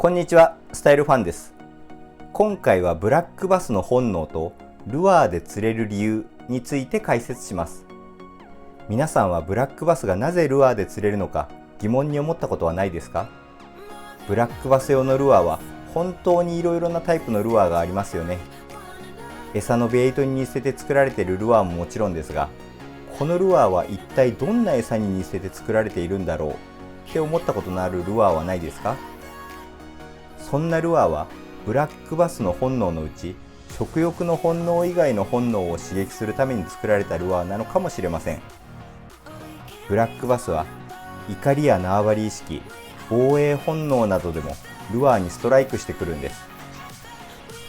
こんにちは、スタイルファンです。今回はブラックバスの本能とルアーで釣れる理由について解説します。皆さんはブラックバスがなぜルアーで釣れるのか疑問に思ったことはないですか？ブラックバス用のルアーは本当にいろいろなタイプのルアーがありますよね。餌のベイトに似せて作られているルアーももちろんですが、このルアーは一体どんな餌に似せて作られているんだろうって思ったことのあるルアーはないですか？そんなルアーはブラックバスの本能のうち、食欲の本能以外の本能を刺激するために作られたルアーなのかもしれません。ブラックバスは怒りや縄張り意識、防衛本能などでもルアーにストライクしてくるんです。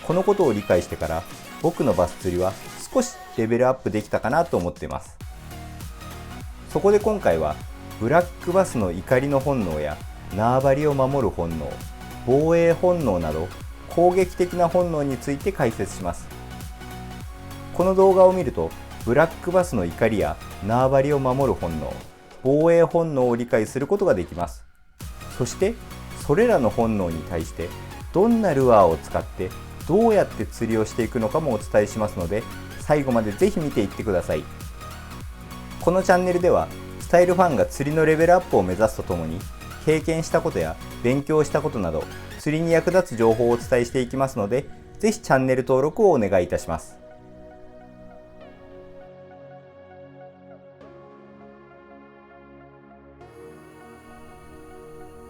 このことを理解してから僕のバス釣りは少しレベルアップできたかなと思っています。そこで今回はブラックバスの怒りの本能や縄張りを守る本能、防衛本能など攻撃的な本能について解説します。この動画を見るとブラックバスの怒りや縄張りを守る本能、防衛本能を理解することができます。そしてそれらの本能に対してどんなルアーを使ってどうやって釣りをしていくのかもお伝えしますので、最後までぜひ見ていってください。このチャンネルではスタイルファンが釣りのレベルアップを目指すとともに、経験したことや勉強したことなど釣りに役立つ情報をお伝えしていきますので、ぜひチャンネル登録をお願いいたします。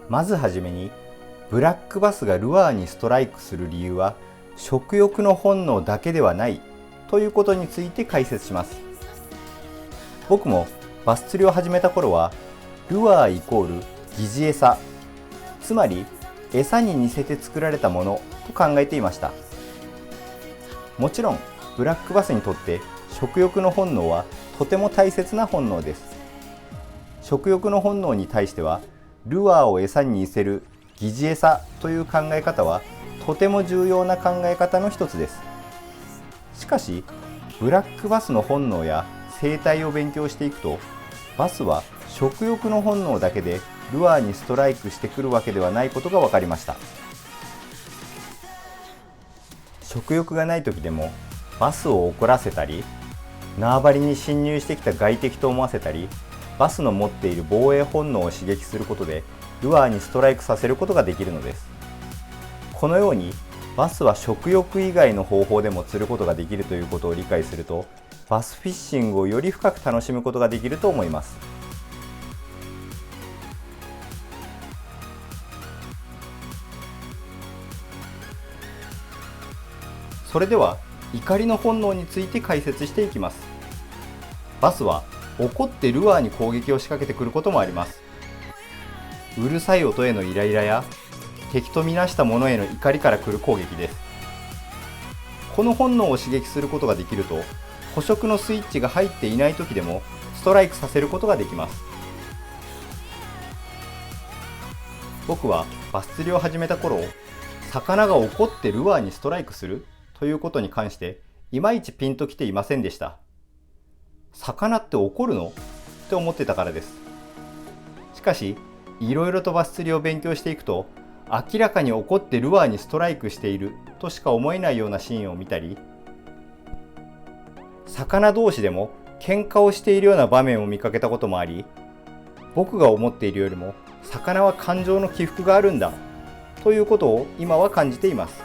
まずはじめに、ブラックバスがルアーにストライクする理由は食欲の本能だけではないということについて解説します。僕もバス釣りを始めた頃はルアーイコール疑似餌、つまり餌に似せて作られたものと考えていました。もちろんブラックバスにとって食欲の本能はとても大切な本能です。食欲の本能に対してはルアーを餌に似せる疑似餌という考え方はとても重要な考え方の一つです。しかしブラックバスの本能や生態を勉強していくと、バスは食欲の本能だけでルアーにストライクしてくるわけではないことが分かりました。食欲がない時でもバスを怒らせたり、縄張りに侵入してきた外敵と思わせたり、バスの持っている防衛本能を刺激することでルアーにストライクさせることができるのです。このようにバスは食欲以外の方法でも釣ることができるということを理解すると、バスフィッシングをより深く楽しむことができると思います。それでは怒りの本能について解説していきます。バスは怒ってルアーに攻撃を仕掛けてくることもあります。うるさい音へのイライラや敵とみなしたものへの怒りから来る攻撃です。この本能を刺激することができると、捕食のスイッチが入っていない時でもストライクさせることができます。僕はバス釣りを始めた頃、魚が怒ってルアーにストライクするということに関していまいちピンときていませんでした。魚って怒るのって思ってたからです。しかしいろいろとバス釣りを勉強していくと、明らかに怒ってルアーにストライクしているとしか思えないようなシーンを見たり、魚同士でも喧嘩をしているような場面を見かけたこともあり、僕が思っているよりも魚は感情の起伏があるんだということを今は感じています。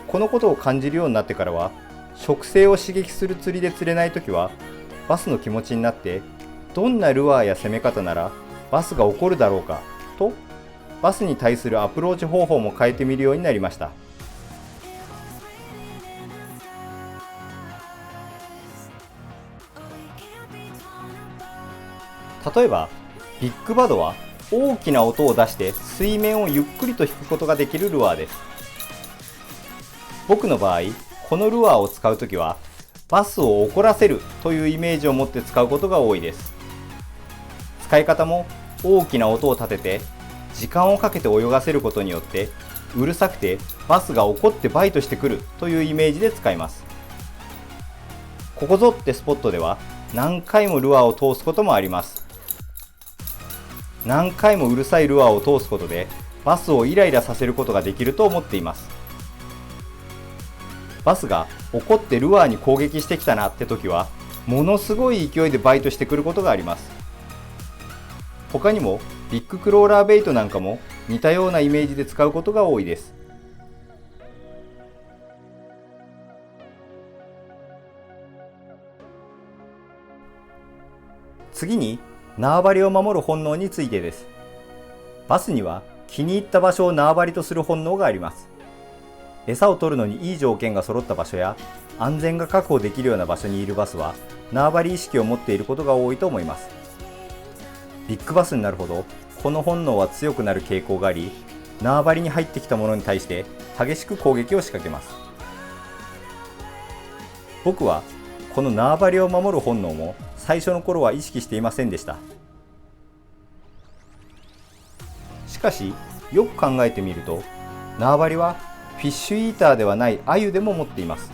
このことを感じるようになってからは、食性を刺激する釣りで釣れないときはバスの気持ちになって、どんなルアーや攻め方ならバスが怒るだろうかと、バスに対するアプローチ方法も変えてみるようになりました。例えばビッグバドは大きな音を出して水面をゆっくりと引くことができるルアーです。僕の場合、このルアーを使うときはバスを怒らせるというイメージを持って使うことが多いです。使い方も大きな音を立てて時間をかけて泳がせることによって、うるさくてバスが怒ってバイトしてくるというイメージで使います。ここぞってスポットでは何回もルアーを通すこともあります。何回もうるさいルアーを通すことでバスをイライラさせることができると思っています。バスが怒ってルアーに攻撃してきたなって時は、ものすごい勢いでバイトしてくることがあります。他にもビッグクローラーベイトなんかも似たようなイメージで使うことが多いです。次に縄張りを守る本能についてです。バスには気に入った場所を縄張りとする本能があります。餌を取るのにいい条件が揃った場所や安全が確保できるような場所にいるバスは縄張り意識を持っていることが多いと思います。ビッグバスになるほどこの本能は強くなる傾向があり、縄張りに入ってきたものに対して激しく攻撃を仕掛けます。僕はこの縄張りを守る本能も最初の頃は意識していませんでした。しかしよく考えてみると、縄張りはフィッシュイーターではないアユでも持っています。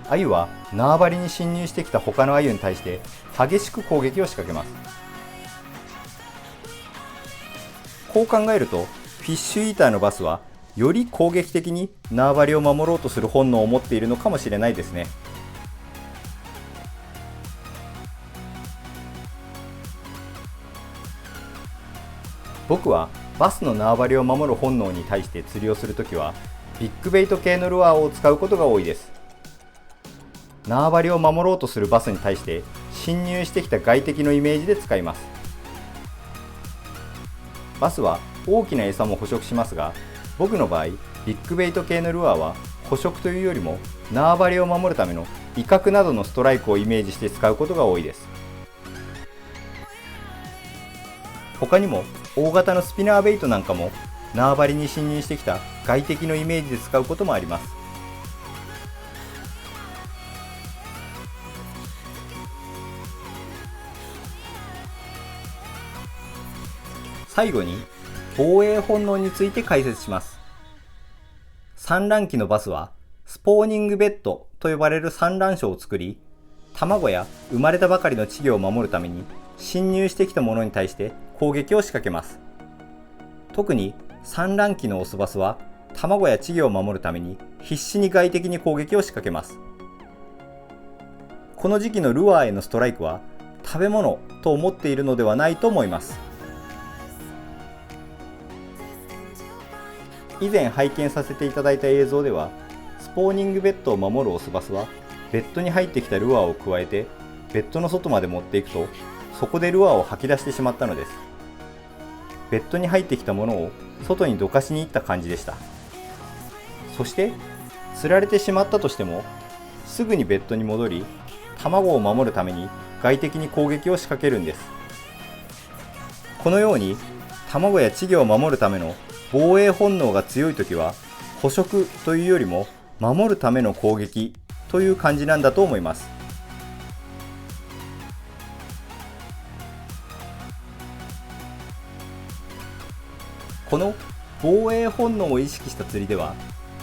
アユは縄張りに侵入してきた他のアユに対して激しく攻撃を仕掛けます。こう考えると、フィッシュイーターのバスはより攻撃的に縄張りを守ろうとする本能を持っているのかもしれないですね。僕はバスの縄張りを守る本能に対して釣りをするときはビッグベイト系のルアーを使うことが多いです。縄張りを守ろうとするバスに対して侵入してきた外敵のイメージで使います。バスは大きな餌も捕食しますが、僕の場合ビッグベイト系のルアーは捕食というよりも縄張りを守るための威嚇などのストライクをイメージして使うことが多いです。他にも大型のスピナーベイトなんかも縄張りに侵入してきた外敵のイメージで使うこともあります。最後に防衛本能について解説します。産卵期のバスはスポーニングベッドと呼ばれる産卵床を作り、卵や生まれたばかりの稚魚を守るために侵入してきたものに対して攻撃を仕掛けます。特に産卵期のオスバスは卵や稚魚を守るために必死に外敵に攻撃を仕掛けます。この時期のルアーへのストライクは食べ物と思っているのではないと思います。以前拝見させていただいた映像では、スポーニングベッドを守るオスバスはベッドに入ってきたルアーをくわえてベッドの外まで持っていくと、そこでルアーを吐き出してしまったのです。ベッドに入ってきたものを外にどかしに行った感じでした。そして釣られてしまったとしてもすぐにベッドに戻り、卵を守るために外敵に攻撃を仕掛けるんです。このように卵や稚魚を守るための防衛本能が強いときは、捕食というよりも守るための攻撃という感じなんだと思います。この防衛本能を意識した釣りでは、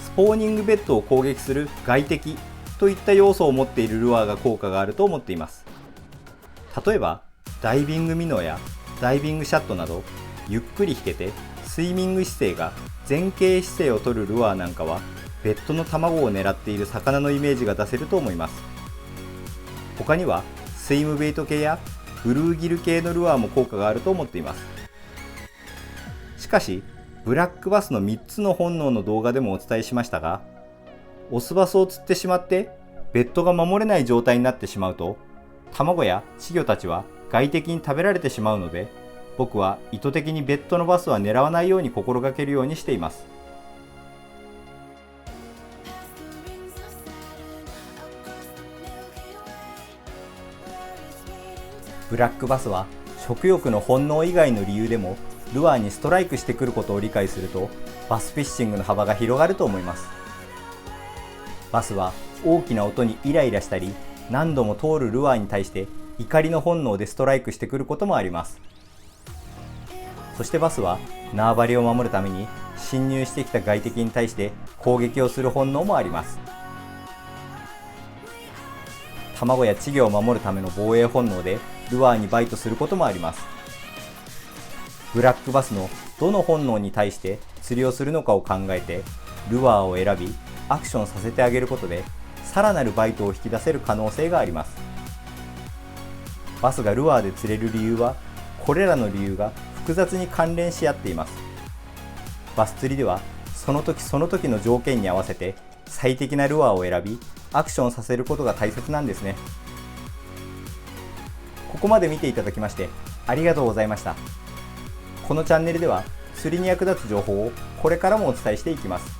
スポーニングベッドを攻撃する外敵といった要素を持っているルアーが効果があると思っています。例えばダイビングミノやダイビングシャットなど、ゆっくり引けてスイミング姿勢が前傾姿勢を取るルアーなんかは、ベッドの卵を狙っている魚のイメージが出せると思います。他にはスイムベイト系やブルーギル系のルアーも効果があると思っています。しかしブラックバスの3つの本能の動画でもお伝えしましたが、オスバスを釣ってしまってベッドが守れない状態になってしまうと、卵や稚魚たちは外敵に食べられてしまうので、僕は意図的にベッドのバスは狙わないように心がけるようにしています。ブラックバスは食欲の本能以外の理由でもルアーにストライクしてくることを理解すると、バスフィッシングの幅が広がると思います。バスは大きな音にイライラしたり、何度も通るルアーに対して怒りの本能でストライクしてくることもあります。そしてバスは縄張りを守るために侵入してきた外敵に対して攻撃をする本能もあります。卵や稚魚を守るための防衛本能でルアーにバイトすることもあります。ブラックバスのどの本能に対して釣りをするのかを考えてルアーを選びアクションさせてあげることでさらなるバイトを引き出せる可能性があります。バスがルアーで釣れる理由はこれらの理由が複雑に関連し合っています。バス釣りではその時その時の条件に合わせて最適なルアーを選びアクションさせることが大切なんですね。ここまで見ていただきましてありがとうございました。このチャンネルでは釣りに役立つ情報をこれからもお伝えしていきます。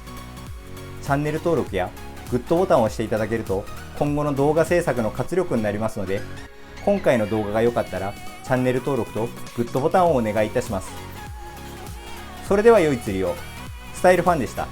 チャンネル登録やグッドボタンを押していただけると今後の動画制作の活力になりますので、今回の動画が良かったらチャンネル登録とグッドボタンをお願いいたします。それでは良い釣りを。スタイルファンでした。